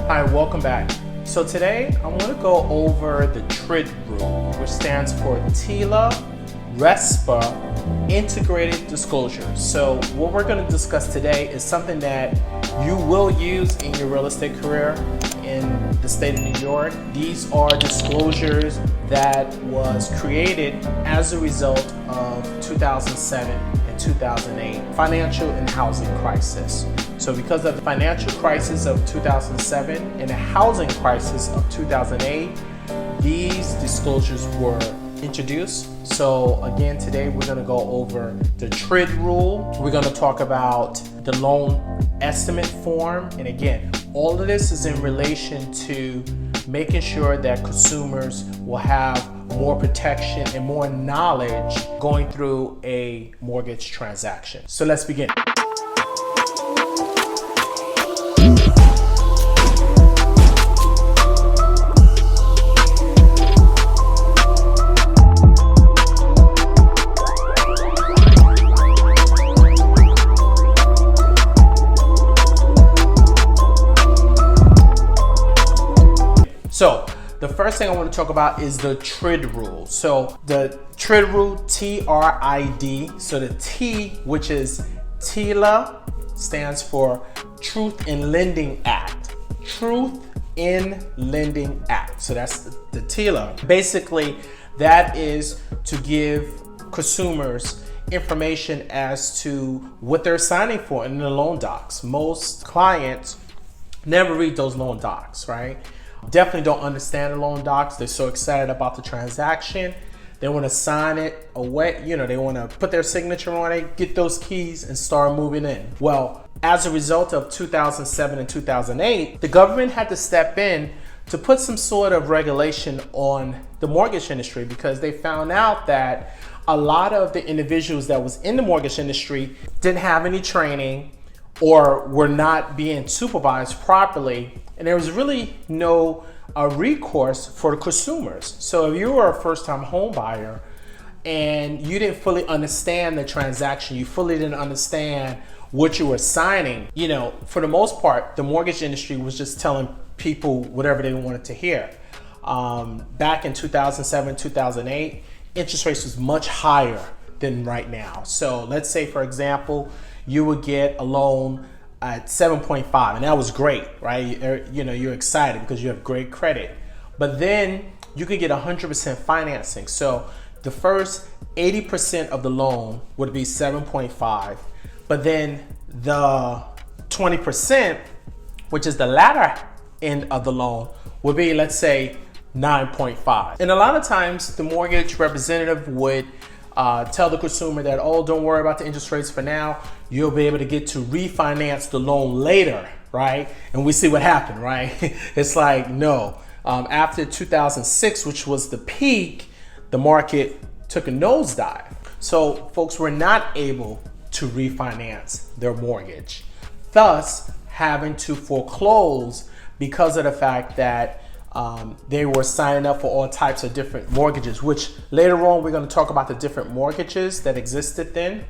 Hi, welcome back. So today I'm going to go over the TRID rule, which stands for TILA, RESPA, Integrated Disclosures. So what we're going to discuss today is something that you will use in your real estate career in the state of New York. These are disclosures that was created as a result of 2007 and 2008 financial and housing crisis. So because of the financial crisis of 2007 and the housing crisis of 2008, these disclosures were introduced. So again, today we're going to go over the TRID rule. We're going to talk about the loan estimate form. And again, all of this is in relation to making sure that consumers will have more protection and more knowledge going through a mortgage transaction. So let's begin. So the first thing I want to talk about is the TRID rule. So the TRID rule, T-R-I-D. So the T, which is TILA, stands for Truth in Lending Act. Truth in Lending Act. So that's the TILA. Basically, that is to give consumers information as to what they're signing for in the loan docs. Most clients never read those loan docs, right? Definitely don't understand the loan docs. They're so excited about the transaction. They want to sign it away. They want to put their signature on it, get those keys and start moving in. Well, as a result of 2007 and 2008, the government had to step in to put some sort of regulation on the mortgage industry because they found out that a lot of the individuals that was in the mortgage industry didn't have any training or were not being supervised properly. And there was really no recourse for the consumers. So if you were a first-time home buyer and you didn't fully understand the transaction, you fully didn't understand what you were signing, for the most part, the mortgage industry was just telling people whatever they wanted to hear. Back in 2007, 2008, interest rates was much higher than right now. So let's say, for example, you would get a loan at 7.5, and that was great, right? You're excited because you have great credit. But then you could get 100% financing. So the first 80% of the loan would be 7.5, but then the 20%, which is the latter end of the loan, would be, let's say, 9.5. And a lot of times the mortgage representative would tell the consumer that, oh, don't worry about the interest rates for now. You'll be able to get to refinance the loan later, right? And we see what happened, right? It's like, no. After 2006, which was the peak, the market took a nosedive. So folks were not able to refinance their mortgage, thus having to foreclose because of the fact that they were signing up for all types of different mortgages, which later on we're going to talk about the different mortgages that existed then.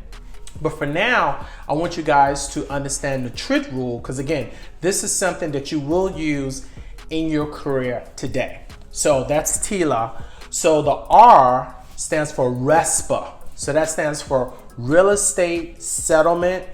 But for now, I want you guys to understand the TRID rule because, again, this is something that you will use in your career today. So that's TILA. So the R stands for RESPA. So that stands for Real Estate Settlement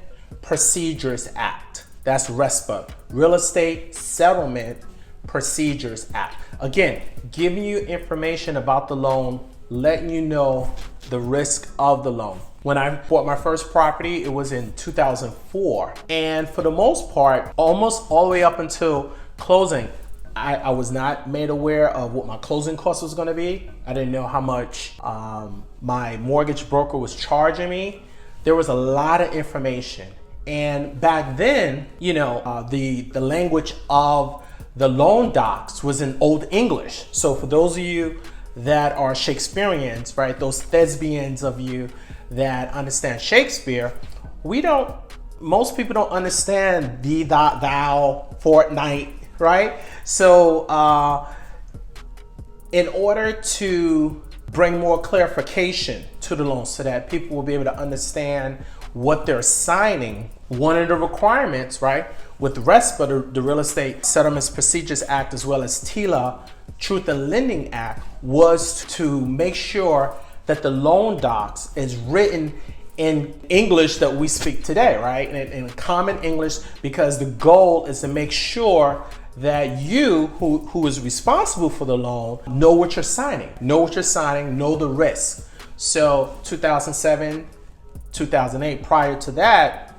Procedures Act. That's RESPA, Real Estate Settlement Procedures Act. Again, giving you information about the loan, letting you know the risk of the loan. When I bought my first property, it was in 2004. And for the most part, almost all the way up until closing, I was not made aware of what my closing cost was gonna be. I didn't know how much my mortgage broker was charging me. There was a lot of information. And back then, the language of the loan docs was in Old English. So for those of you that are Shakespeareans, right, those thespians of you that understand Shakespeare, most people don't understand thee, thou, fortnight, right? So in order to bring more clarification to the loan so that people will be able to understand what they're signing, one of the requirements, right, With RESPA, the Real Estate Settlements Procedures Act, as well as TILA, Truth in Lending Act, was to make sure that the loan docs is written in English that we speak today, right? In common English, because the goal is to make sure that you, who is responsible for the loan, know what you're signing, know the risk. So 2007, 2008, prior to that,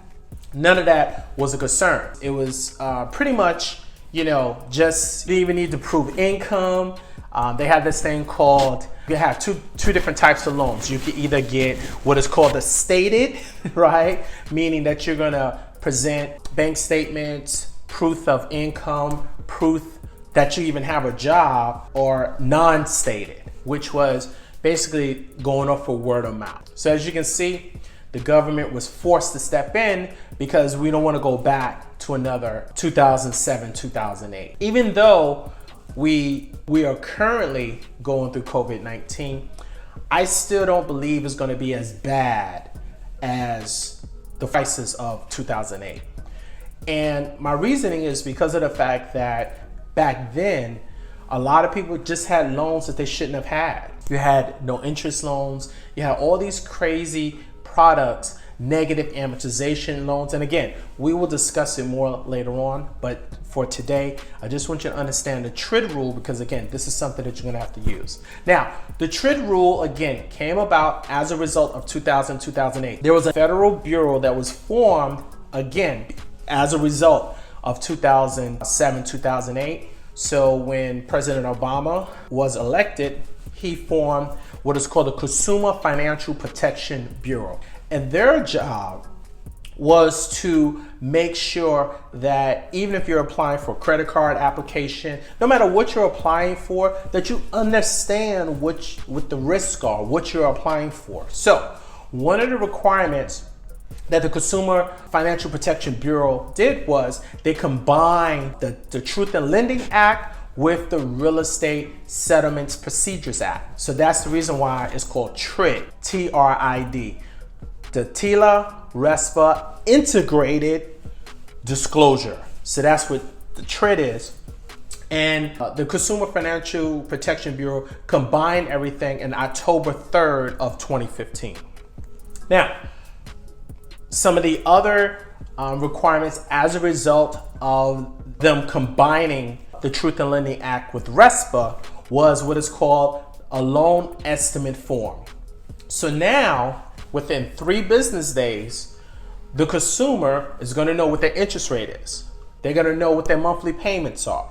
none of that was a concern. It was pretty much, just you didn't even need to prove income. They had this thing called, you have two different types of loans. You can either get what is called a stated, right? Meaning that you're gonna present bank statements, proof of income, proof that you even have a job, or non-stated, which was basically going off for word of mouth. So as you can see, the government was forced to step in because we don't want to go back to another 2007, 2008. Even though we are currently going through COVID-19, I still don't believe it's going to be as bad as the crisis of 2008. And my reasoning is because of the fact that back then, a lot of people just had loans that they shouldn't have had. You had no interest loans. You had all these crazy products, negative amortization loans. And again, we will discuss it more later on. But for today, I just want you to understand the TRID rule, because again, this is something that you're going to have to use. Now, the TRID rule, again, came about as a result of 2008. There was a federal bureau that was formed, again, as a result of 2007, 2008. So when President Obama was elected, he formed what is called the Consumer Financial Protection Bureau. And their job was to make sure that even if you're applying for a credit card application, no matter what you're applying for, that you understand what the risks are, what you're applying for. So one of the requirements that the Consumer Financial Protection Bureau did was they combined the Truth in Lending Act with the Real Estate Settlements Procedures Act. So that's the reason why it's called TRID, T-R-I-D. The TILA RESPA Integrated Disclosure. So that's what the TRID is. And the Consumer Financial Protection Bureau combined everything in October 3rd of 2015. Now, some of the other requirements as a result of them combining the Truth in Lending Act with RESPA was what is called a loan estimate form. So now, within 3 business days, the consumer is going to know what their interest rate is. They're going to know what their monthly payments are.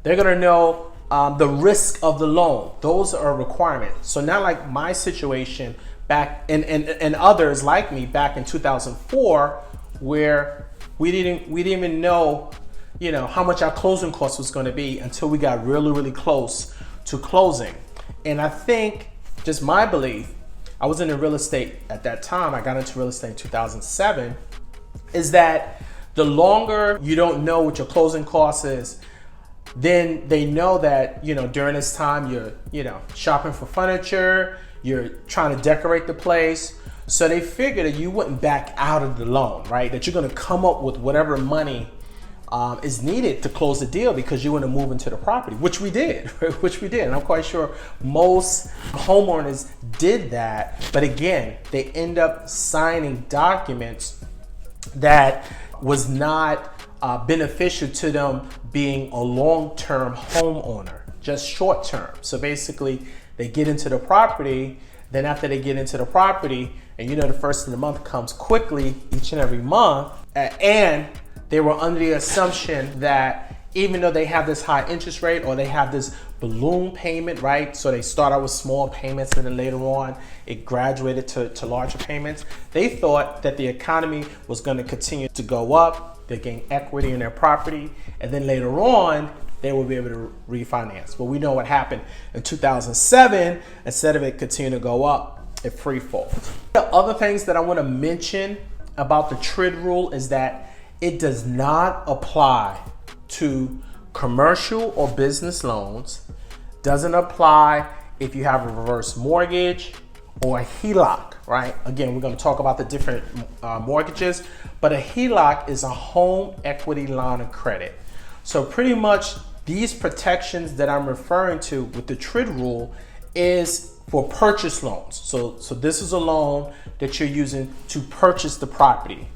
They're going to know the risk of the loan. Those are requirements. So not like my situation back and others like me back in 2004, where we didn't even know, how much our closing cost was going to be until we got really, really close to closing. And I think, just my belief, I was in real estate at that time. I got into real estate in 2007. Is that the longer you don't know what your closing cost is, then they know that, during this time you're, shopping for furniture, you're trying to decorate the place. So they figured that you wouldn't back out of the loan, right? That you're going to come up with whatever money is needed to close the deal because you want to move into the property, which we did, And I'm quite sure most homeowners did that. But again, they end up signing documents that was not beneficial to them being a long-term homeowner, just short-term. So basically, they get into the property. Then after they get into the property, and the first of the month comes quickly each and every month, and they were under the assumption that even though they have this high interest rate or they have this balloon payment, right? So they start out with small payments and then later on it graduated to larger payments. They thought that the economy was going to continue to go up. They gain equity in their property, and then later on they will be able to refinance. But we know what happened in 2007. Instead of it continuing to go up, it free falls. The other things that I want to mention about the TRID rule is that it does not apply to commercial or business loans, doesn't apply if you have a reverse mortgage or a HELOC, right? Again, we're going to talk about the different mortgages, but a HELOC is a home equity line of credit. So pretty much these protections that I'm referring to with the TRID rule is for purchase loans. So this is a loan that you're using to purchase the property.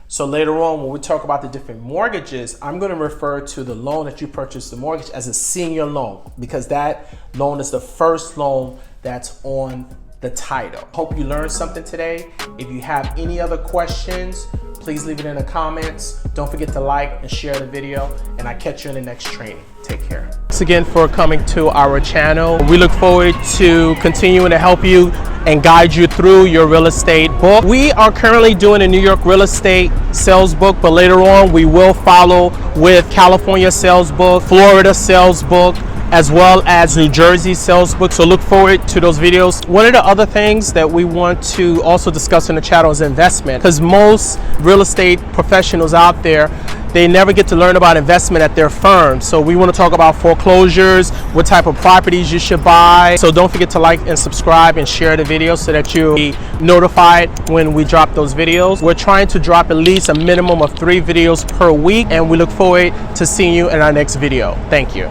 So later on, when we talk about the different mortgages, I'm going to refer to the loan that you purchased the mortgage as a senior loan, because that loan is the first loan that's on the title. Hope you learned something today. If you have any other questions, please leave it in the comments. Don't forget to like and share the video, and I'll catch you in the next training. Take care. Thanks again for coming to our channel. We look forward to continuing to help you and guide you through your real estate book. We are currently doing a New York real estate sales book, but later on we will follow with California sales book, Florida sales book, as well as New Jersey sales book. So look forward to those videos. One of the other things that we want to also discuss in the channel is investment, because most real estate professionals out there, they never get to learn about investment at their firm. So we want to talk about foreclosures, what type of properties you should buy. So don't forget to like and subscribe and share the video so that you'll be notified when we drop those videos. We're trying to drop at least a minimum of 3 videos per week, and we look forward to seeing you in our next video. Thank you.